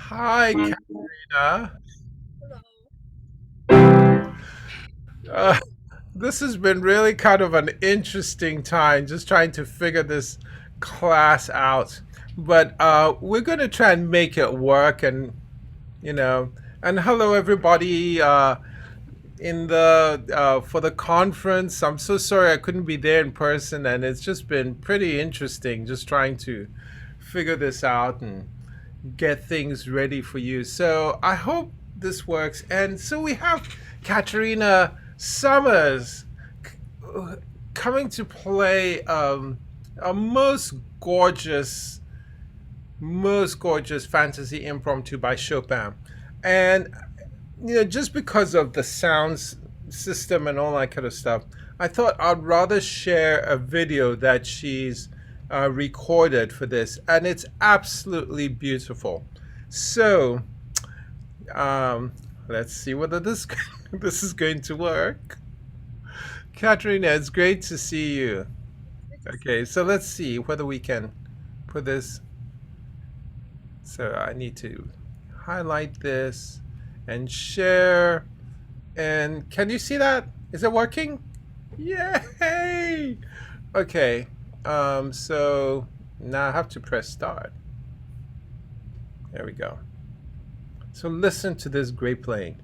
Hi, Katerina. Uh, this has been really kind of an interesting time, just trying to figure this class out. But we're going to try and make it work, you know, and hello everybody in the for the conference. I'm so sorry I couldn't be there in person, and it's just been pretty interesting, just trying to figure this out and get things ready for you. So I hope this works. And so we have Katerina Sommers coming to play a most gorgeous fantasy impromptu by Chopin. And just because of the sounds system and all that kind of stuff, I thought I'd rather share a video that she's recorded for this, and it's absolutely beautiful. So, um, let's see whether this this is going to work. Katrina, it's great to see you. Okay, so let's see whether we can put this. So I need to highlight this and share. And can you see that? Is it working? Yay! Okay. So now I have to press start. There we go. So listen to this great playing.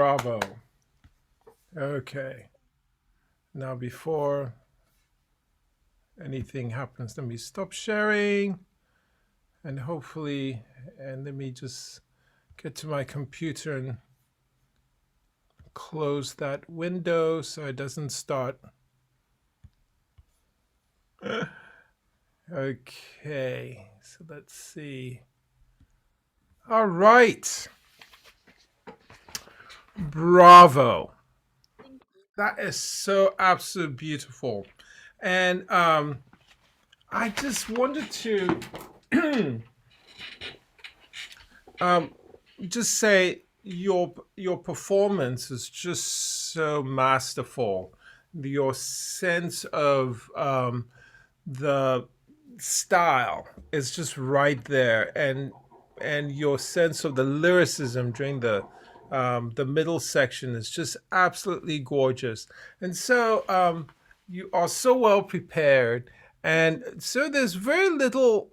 Bravo. Okay. Now before anything happens, let me stop sharing and hopefully, and let me just get to my computer and close that window so it doesn't start. Okay, so let's see. All right. Bravo. That is so absolutely beautiful. And I just wanted to just say your performance is just so masterful. Your sense of the style is just right there, and your sense of the lyricism during the middle section is just absolutely gorgeous. And so you are so well prepared, and so there's very little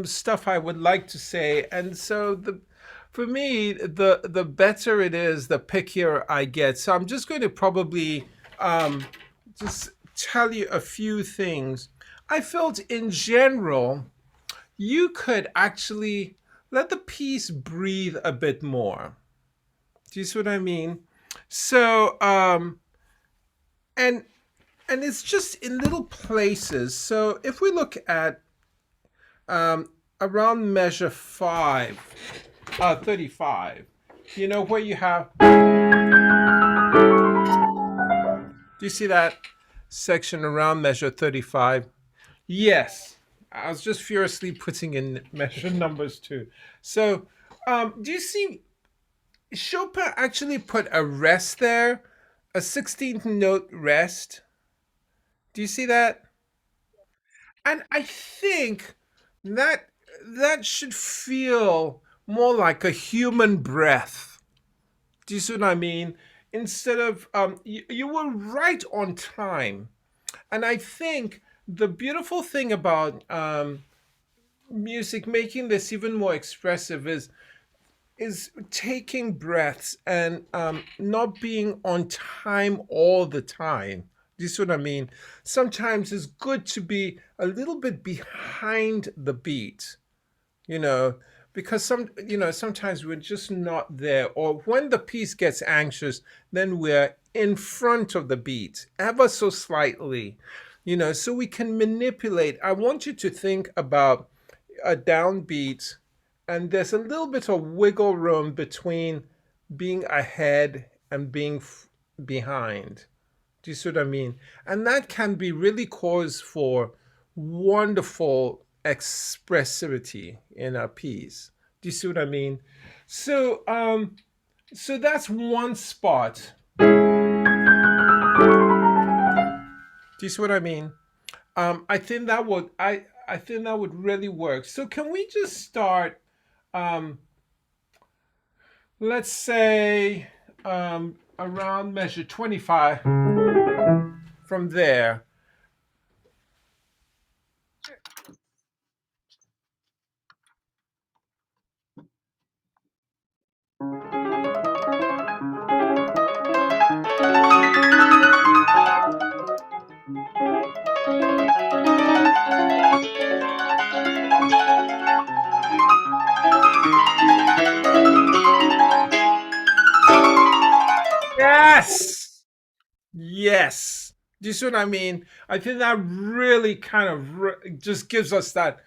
stuff I would like to say. And so for me, the better it is, the pickier I get. So I'm just going to probably just tell you a few things. I felt in general, you could actually let the piece breathe a bit more. Do you see what I mean? So, and it's just in little places. So if we look at around measure 35, you know, where you have, do you see that section around measure 35? Yes. I was just furiously putting in measure numbers too. So, do you see Chopin actually put a rest there, a 16th note rest? Do you see that? And I think that that should feel more like a human breath. Do you see what I mean? Instead of you were right on time, and I think the beautiful thing about music making this even more expressive is taking breaths and not being on time all the time. Do you see what I mean? Sometimes it's good to be a little bit behind the beat, you know, because sometimes we're just not there. Or when the piece gets anxious, then we're in front of the beat ever so slightly, so we can manipulate. I want you to think about a downbeat, and there's a little bit of wiggle room between being ahead and being behind. Do you see what I mean? And that can be really cause for wonderful expressivity in a piece. Do you see what I mean? So, so that's one spot. Do you see what I mean? I think that would I think that would really work. So can we just start? Let's say around measure 25 from there. Yes! Yes. Do you see what I mean? I think that really kind of just gives us that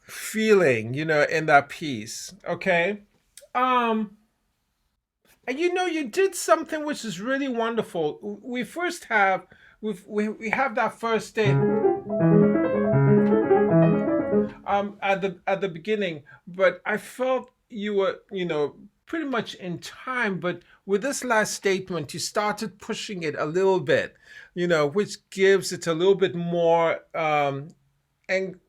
feeling, in that piece. Okay. Um, and you did something which is really wonderful. We first have we have that first day at the beginning, but I felt you were, pretty much in time, but with this last statement you started pushing it a little bit, which gives it a little bit more and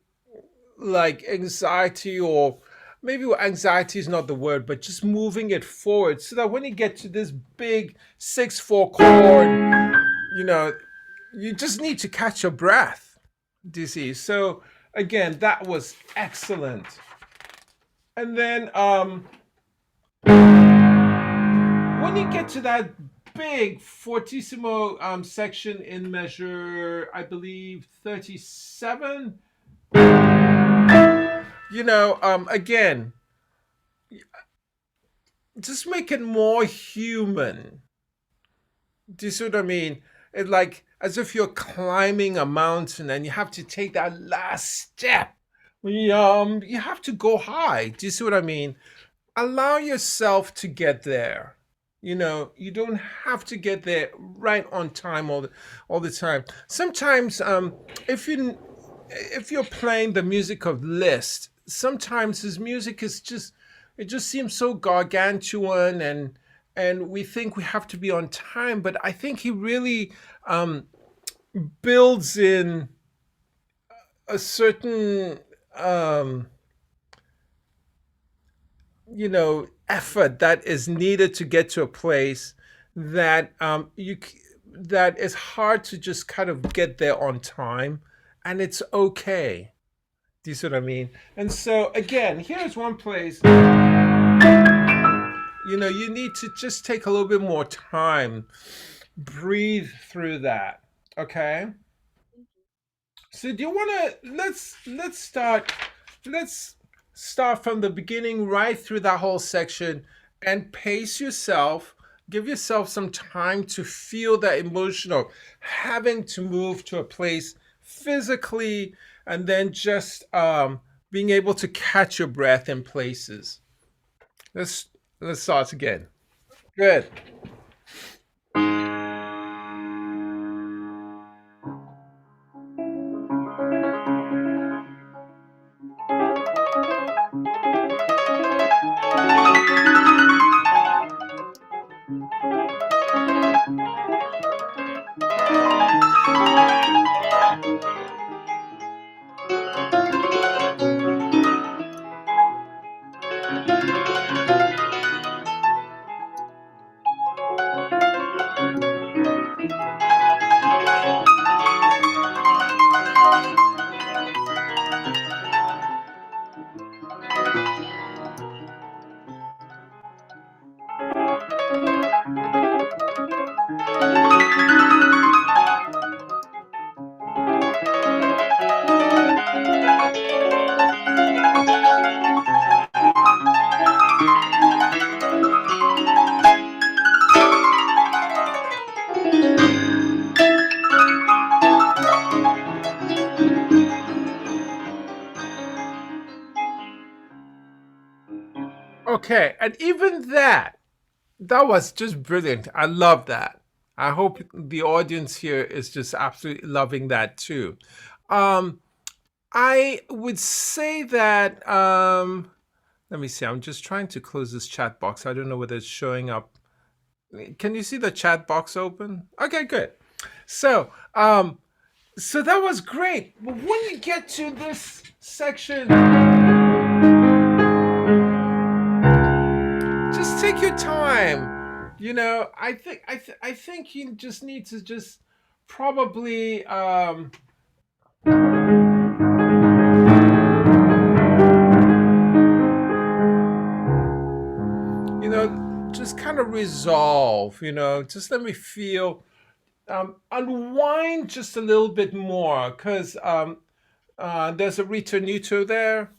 like anxiety, or maybe anxiety is not the word, but just moving it forward so that when you get to this big 6/4 chord, you know you just need to catch your breath. Do you see? So again, that was excellent. And then when you get to that big fortissimo section in measure, I believe 37, again, just make it more human. Do you see what I mean? It's like as if you're climbing a mountain and you have to take that last step. You have to go high. Do you see what I mean? Allow yourself to get there. You don't have to get there right on time all the time. Sometimes, if you're playing the music of Liszt, sometimes his music is just it just seems so gargantuan, and we think we have to be on time, but I think he really builds in a certain effort that is needed to get to a place that that is hard to just kind of get there on time, and it's okay. Do you see what I mean? And so again, here's one place you need to just take a little bit more time, breathe through that. Okay. So do you want to let's start from the beginning right through that whole section and pace yourself. Give yourself some time to feel that emotional having to move to a place physically, and then just being able to catch your breath in places. Let's let's start again. Good. Okay, and even that was just brilliant. I love that. I hope the audience here is just absolutely loving that too. Um, I would say that let me see. I'm just trying to close this chat box. I don't know whether it's showing up. Can you see the chat box open? Okay, good. So, so that was great. But when you get to this section, just take your time. I think you just need to just probably just kind of resolve. Just let me feel, unwind just a little bit more, because there's a ritornito there.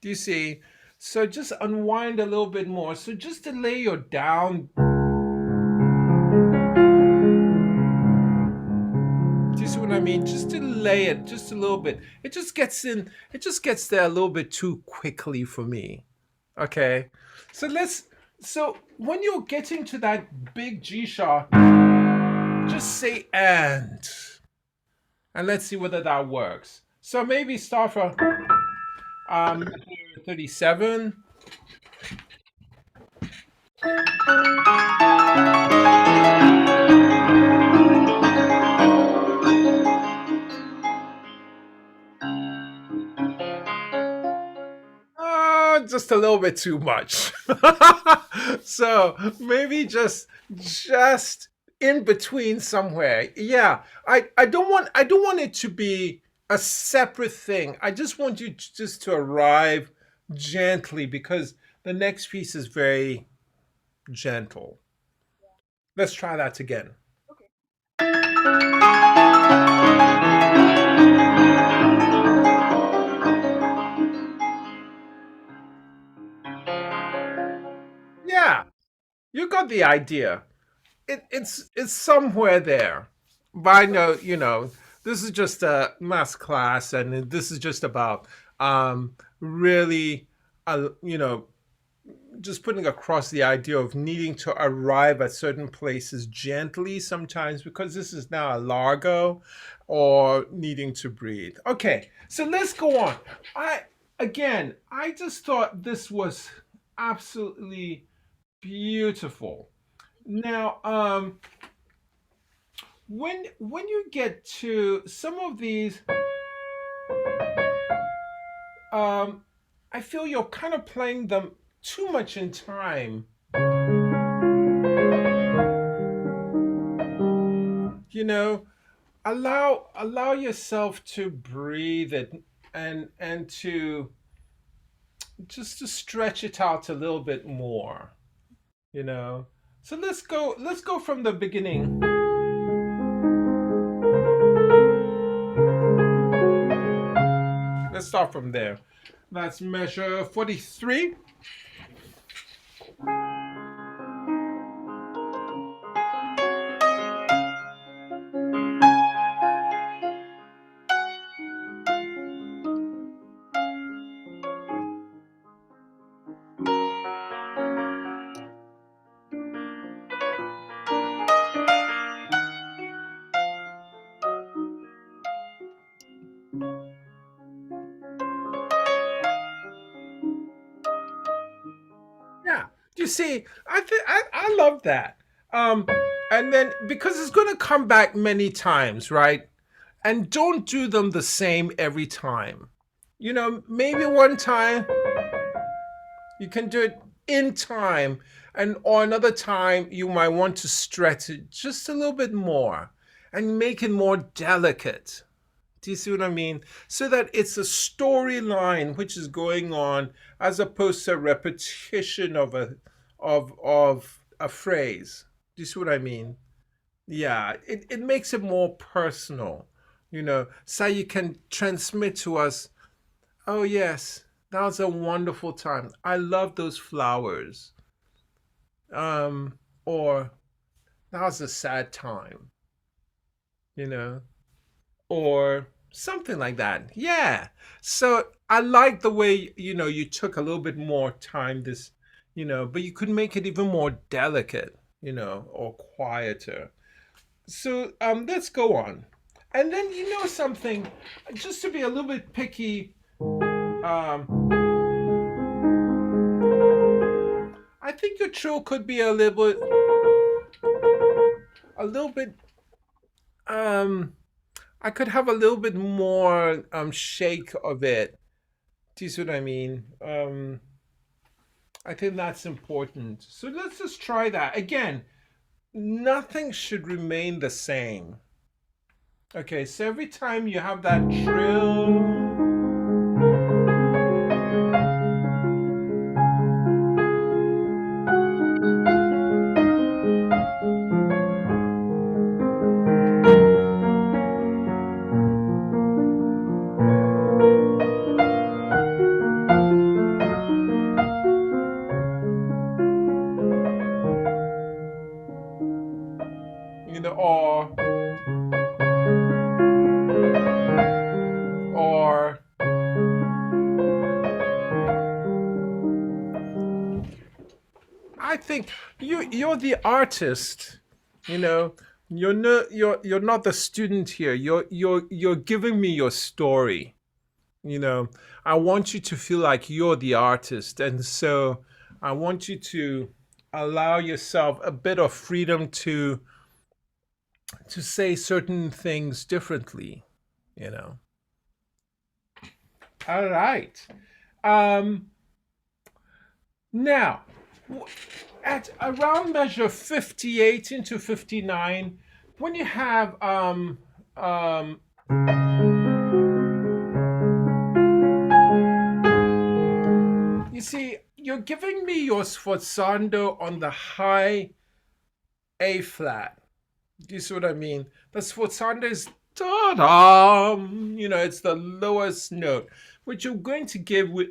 Do you see? So just unwind a little bit more. So just delay your down. Do you see what I mean? Just delay it just a little bit. It just gets in. It just gets there a little bit too quickly for me. Okay. So let's. So when you're getting to that big G sharp, just say and let's see whether that works. So maybe start from 37. Just a little bit too much. So maybe just in between somewhere. Yeah, I don't want it to be a separate thing. I just want you just to arrive gently, because the next piece is very gentle. Let's try that again. Yeah, you got the idea. It's somewhere there. But I know, this is just a mass class, and this is just about really, just putting across the idea of needing to arrive at certain places gently sometimes, because this is now a largo, or needing to breathe. Okay, so let's go on. I just thought this was absolutely beautiful. Now, when you get to some of these, um, I feel you're kind of playing them too much in time. You know, allow yourself to breathe it, and to just to stretch it out a little bit more. You know. So let's go from the beginning. Let's start from there. That's measure 43. Yeah. You see, I love that. Um, and then, because it's going to come back many times, right? And don't do them the same every time. Maybe one time you can do it in time, and or another time you might want to stretch it just a little bit more and make it more delicate. Do you see what I mean? So that it's a storyline which is going on, as opposed to a repetition of a phrase. Do you see what I mean? Yeah, it makes it more personal, so you can transmit to us, oh yes, that was a wonderful time. I love those flowers. Or that was a sad time, you know. Or something like that. Yeah. So I like the way, you took a little bit more time this, but you could make it even more delicate, or quieter. So let's go on. And then, something, just to be a little bit picky, um I think your trill could be a little bit um I could have a little bit more shake of it. Do you see what I mean? I think that's important. So let's just try that. Again, nothing should remain the same. Okay, so every time you have that trill, or I think you're the artist. You know, you're not the student here. You're giving me your story. You know, I want you to feel like you're the artist, and so I want you to allow yourself a bit of freedom to say certain things differently. You know. All right. Um, Now, at around measure 58 into 59, when you have you see, you're giving me your sforzando on the high A flat. Do you see what I mean? That's what Sanders ta-dam. It's the lowest note, which you're going to give with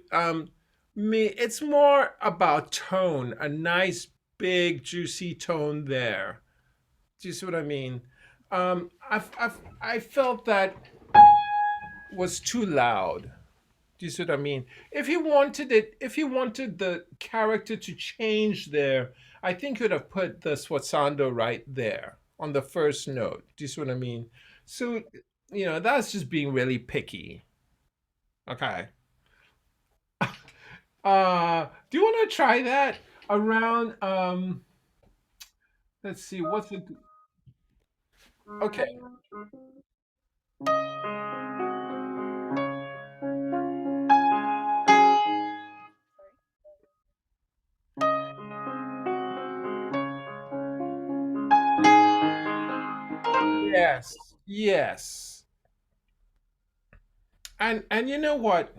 me. It's more about tone, a nice big juicy tone there. Do you see what I mean? I felt that was too loud. Do you see what I mean? If he wanted the character to change there, I think you'd have put the sforzando right there on the first note. Do you see what I mean? So, that's just being really picky. Okay. Do you want to try that around? Let's see. What's it? Okay. Yes. Yes. And you know what?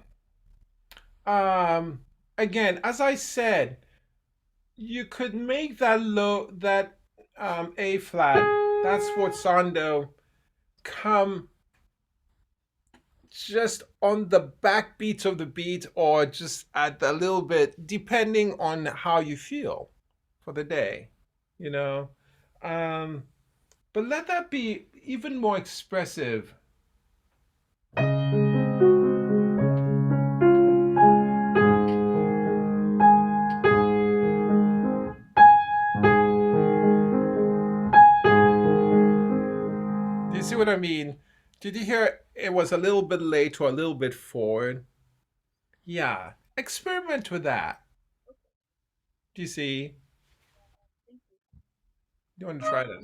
Um, Again, as I said, you could make that A flat, that's sforzando, come just on the backbeat of the beat or just at a little bit, depending on how you feel for the day, you know. Um, but let that be even more expressive. Do you see what I mean? Did you hear it was a little bit late or a little bit forward? Yeah, experiment with that. Do you see? You want to try that?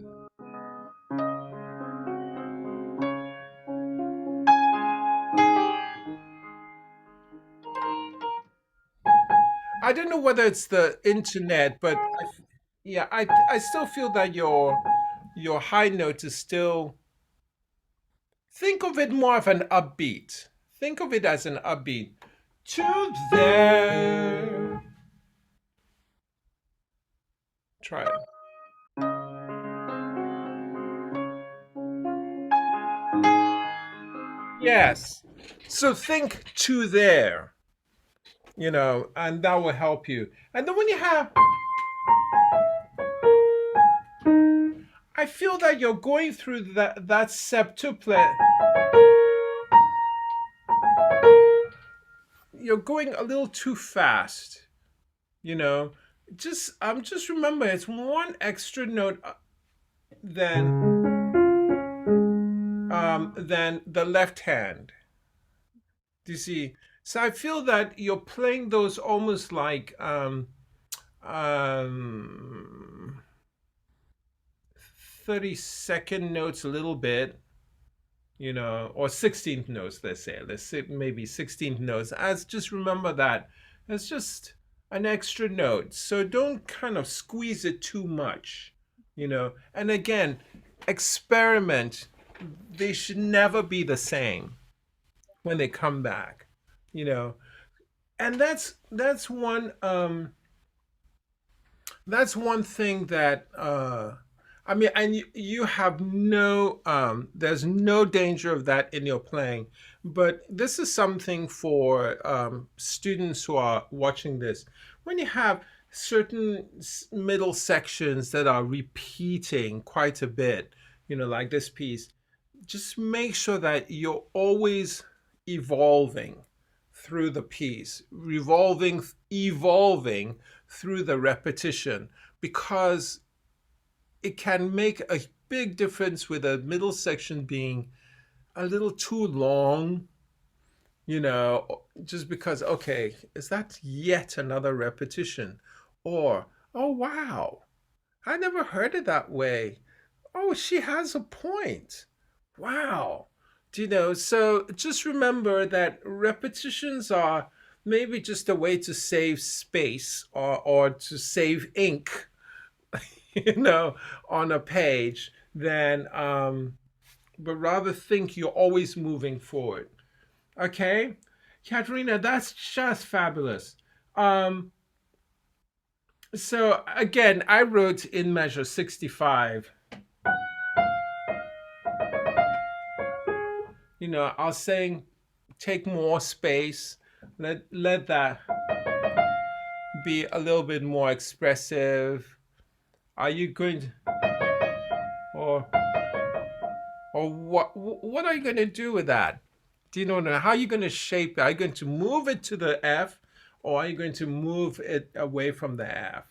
I don't know whether it's the internet, but yeah, I still feel that your high note is still. Think of it more of an upbeat. Think of it as an upbeat. To there. Try it. Yes. So think to there, and that will help you. And then when you have, I feel that you're going through that septuplet. You're going a little too fast. You know, just remember it's one extra note than the left hand. Do you see? So I feel that you're playing those almost like um 32nd notes a little bit, or 16th notes, let's say. Let's say maybe 16th notes. As just remember that it's just an extra note. So don't kind of squeeze it too much, And again, experiment. They should never be the same when they come back, you know. And that's one thing that I mean, and you have there's no danger of that in your playing, but this is something for students who are watching this. When you have certain middle sections that are repeating quite a bit, like this piece, just make sure that you're always evolving through the piece, evolving through the repetition, because it can make a big difference with a middle section being a little too long, just because, okay, is that yet another repetition? Or, oh, wow, I never heard it that way. Oh, she has a point. Wow. So just remember that repetitions are maybe just a way to save space or to save ink, you know, on a page, than but rather think you're always moving forward. Okay? Katerina, that's just fabulous. Um, So again, I wrote in measure 65. I was saying take more space. Let that be a little bit more expressive. Are you going to, or what are you going to do with that? Do you know how are you going to shape it? Are you going to move it to the F, or are you going to move it away from the F?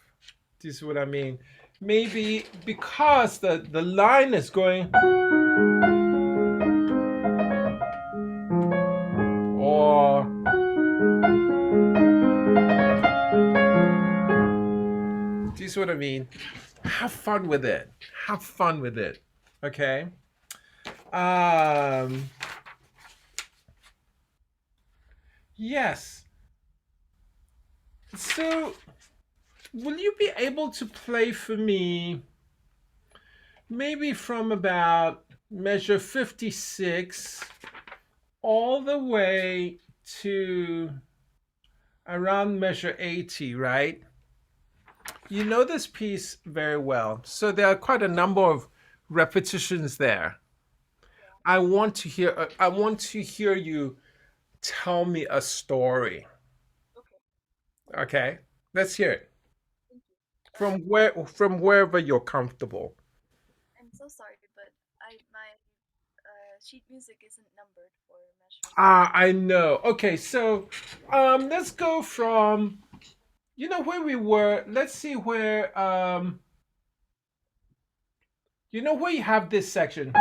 Do you see what I mean? Maybe because the line is going, or do you see what I mean? Have fun with it. Have fun with it. Okay. Um. Yes. So, will you be able to play for me maybe from about measure 56 all the way to around measure 80, right? You know this piece very well. So there are quite a number of repetitions there. I want to hear you tell me a story. Okay? Let's hear it. From wherever you're comfortable. Ah, I know. Okay, so let's go from where we were. Let's see where where you have this section.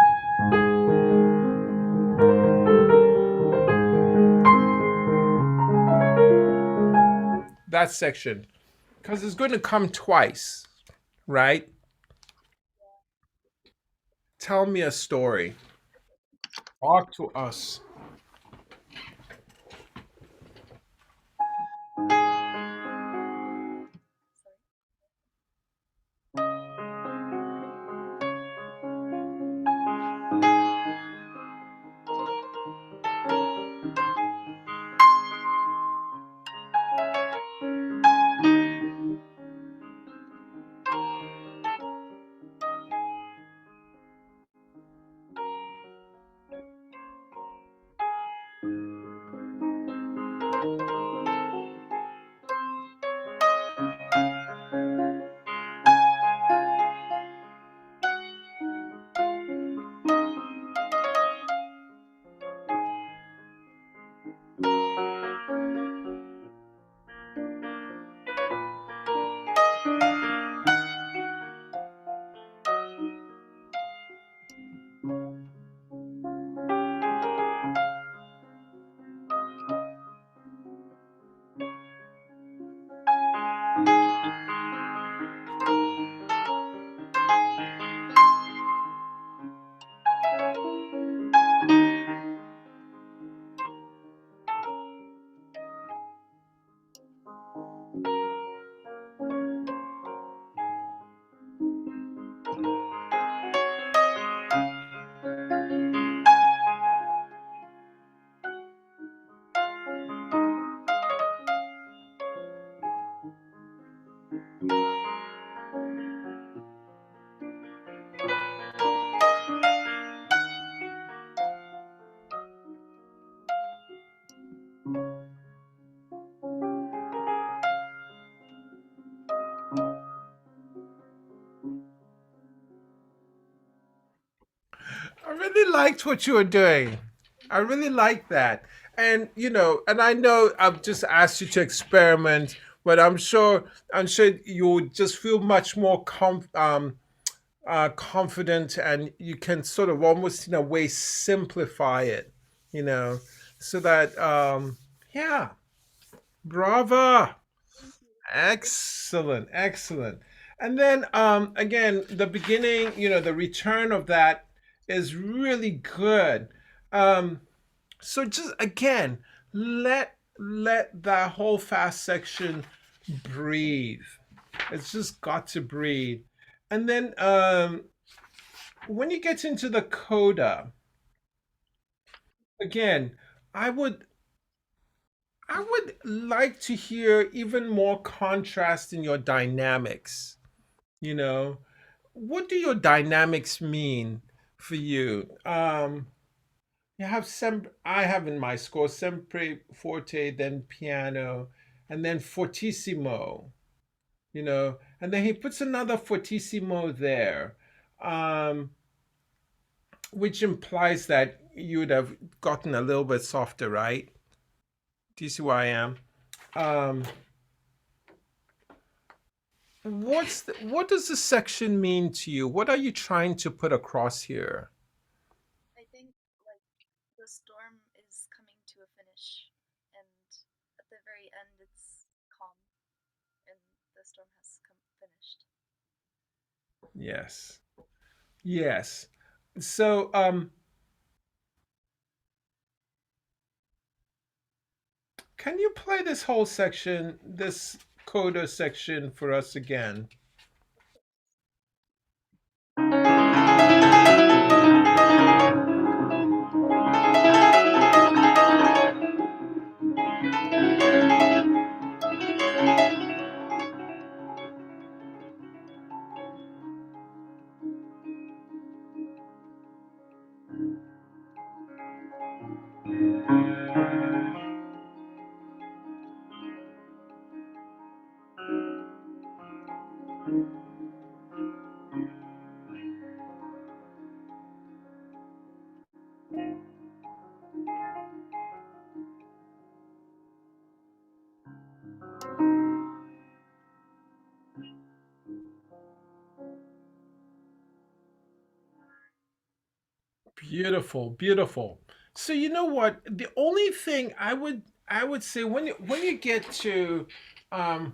That section. Because it's going to come twice, right? Tell me a story. Talk to us. I really liked what you were doing. I really like that. And I know I've just asked you to experiment, but I'm sure you just feel much more confident, and you can sort of almost in a way simplify it, you know, so that yeah, brava. Excellent, excellent. And then again, the beginning, the return of that is really good. Um, so just again, let that whole fast section breathe. It's just got to breathe. And then when you get into the coda, again, I would I would like to hear even more contrast in your dynamics. You know, what do your dynamics mean for you? You have I have in my score sempre forte, then piano, and then fortissimo. And then he puts another fortissimo there, um, which implies that you would have gotten a little bit softer, right? Do you see where I am? Um, what does this section mean to you? What are you trying to put across here? I think like the storm is coming to a finish, and at the very end, it's calm, and the storm has come finished. Yes. Yes. So, can you play this whole section, this coda section for us again? Beautiful, beautiful. So you know what? The only thing I would say when you get to um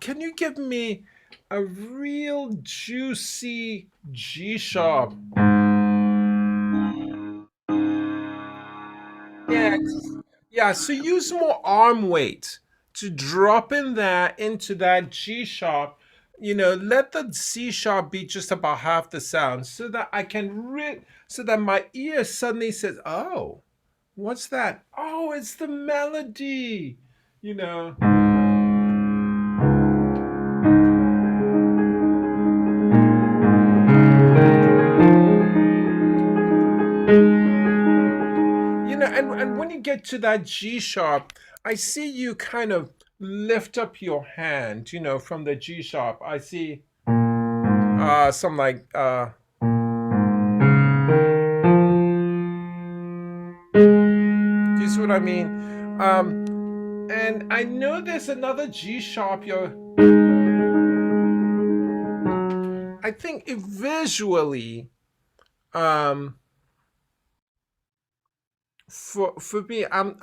can you give me a real juicy G sharp? Yeah, yeah, so use more arm weight to drop in there into that G sharp. Let the C sharp be just about half the sound so that so that my ear suddenly says, "Oh, what's that? Oh, it's the melody." You know. And when you get to that G sharp, I see you kind of lift up your hand, from the G sharp. I see some like do you see what I mean? And I know there's another G sharp. I think if visually, um, for me, I'm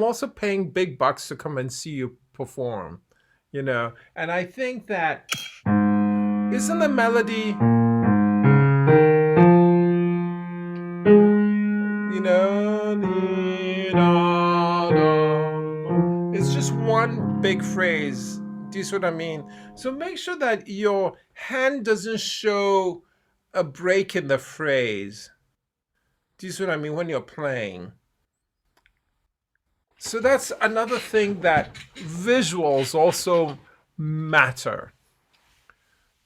also paying big bucks to come and see you perform. And I think that isn't the melody, you know, it's just one big phrase. Do you see what I mean? So make sure that your hand doesn't show a break in the phrase. Do you see what I mean when you're playing? So that's another thing that visuals also matter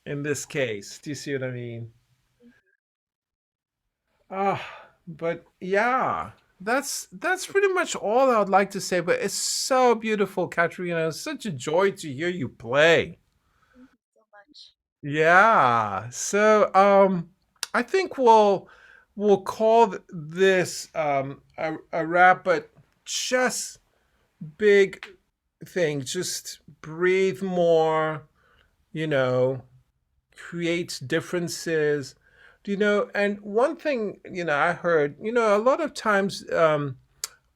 in this case. Do you see what I mean? Thank you. But yeah, that's pretty much all I would like to say. But it's so beautiful, Katerina. It's such a joy to hear you play. Thank you so much. Yeah. So I think we'll call this a wrap, but just big thing. Just breathe more, you know, create differences. And one thing, I heard, a lot of times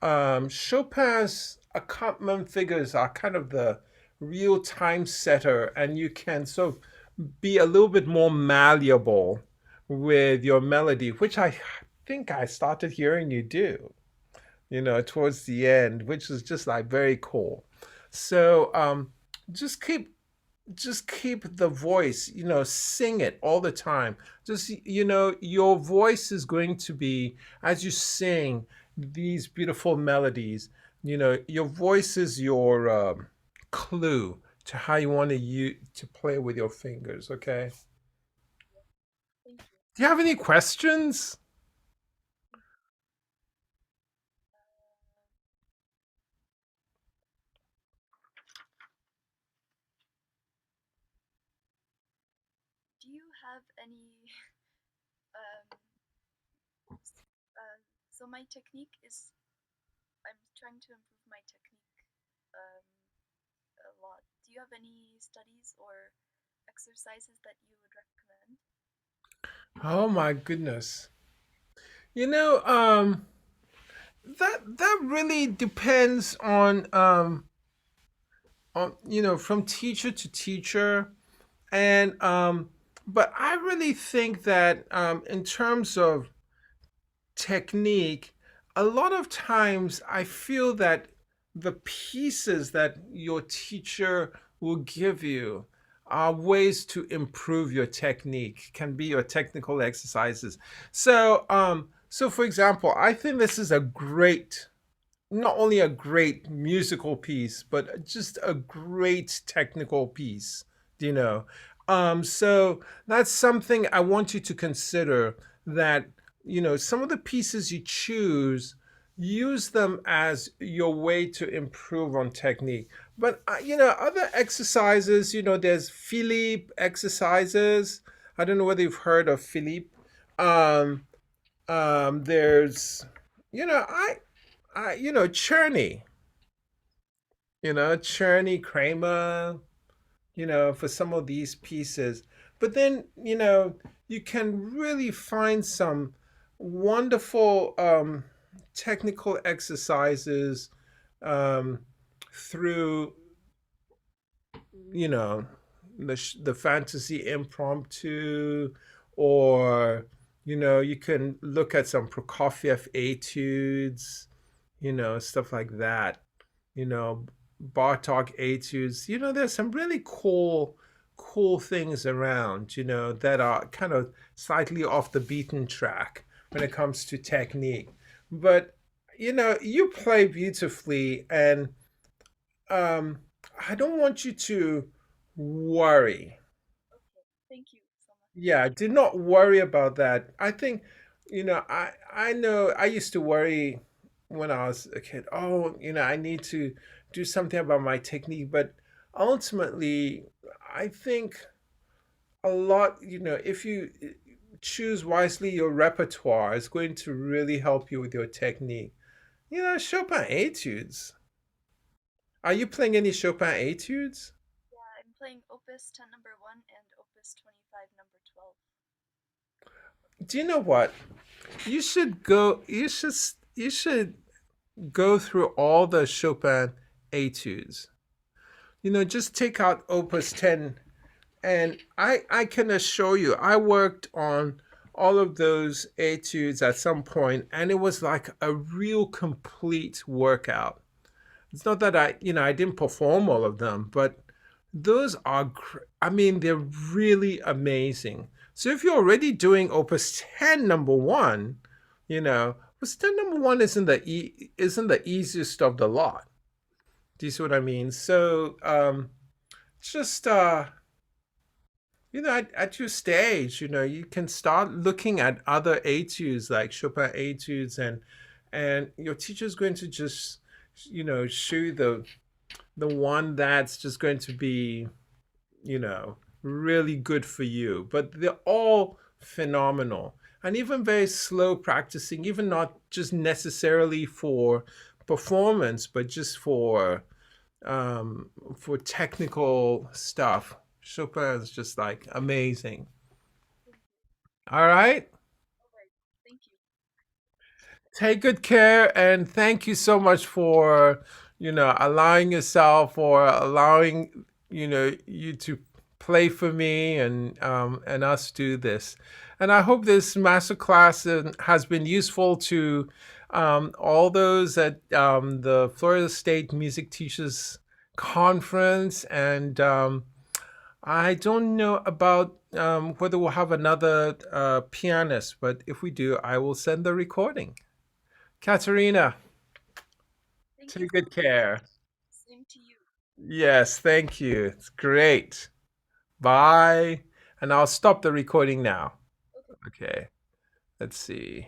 Chopin's accompaniment figures are kind of the real time setter, and you can sort of be a little bit more malleable with your melody, which I think I started hearing you do, towards the end, which is just like very cool. So just keep just keep the voice, sing it all the time. Just, your voice is going to be, as you sing these beautiful melodies, your voice is your clue to how you want to play with your fingers, okay? Thank you. Do you have any questions? Do you have any um, so my technique is I'm trying to improve my technique um, a lot. Do you have any studies or exercises that you would recommend? Oh my goodness. You know, that really depends on from teacher to teacher. And but I really think that in terms of technique, a lot of times I feel that the pieces that your teacher will give you are ways to improve your technique, can be your technical exercises. So for example, I think this is a great, not only a great musical piece, but just a great technical piece, you know. So that's something I want you to consider, that, some of the pieces you choose, use them as your way to improve on technique. But, other exercises, there's Philippe exercises. I don't know whether you've heard of Philippe. Um, there's, Cherney, Cherney, Kramer, for some of these pieces. But then, you can really find some wonderful technical exercises um, through, you know, the fantasy impromptu, or, you can look at some Prokofiev etudes, stuff like that, you know, Bartok etudes. There's some really cool things around, that are kind of slightly off the beaten track when it comes to technique. But, you play beautifully, and um, I don't want you to worry. Okay, thank you so much. Yeah, do not worry about that. I think, I know I used to worry when I was a kid. Oh, I need to do something about my technique, but ultimately, I think a lot, if you choose wisely your repertoire, is going to really help you with your technique. Chopin etudes. Are you playing any Chopin etudes? Yeah, I'm playing Opus 10 number 1 and Opus 25 number 12. Do you know what? You should go through all the Chopin etudes. Just take out Opus 10, and I can assure you, I worked on all of those etudes at some point, and it was like a real complete workout. It's not that I didn't perform all of them, but those are, I mean, they're really amazing. So if you're already doing Opus 10 number 1, Opus 10 number 1 isn't the easiest of the lot. Do you see what I mean? So just at your stage, you can start looking at other etudes like Chopin etudes, and your teacher's going to just, show you the one that's just going to be, really good for you. But they're all phenomenal, and even very slow practicing, even not just necessarily for performance, but just for technical stuff. Chopin is just like amazing. Thank you. All right. Alright, thank you. Take good care, and thank you so much for, allowing yourself, or allowing, you to play for me, and us do this. And I hope this masterclass has been useful to all those at the Florida State Music Teachers Conference. And I don't know about whether we'll have another pianist, but if we do, I will send the recording. Katerina, Thank you take so good much. care. Same to you. Yes, thank you. It's great. Bye. And I'll stop the recording now. Okay. Okay, let's see.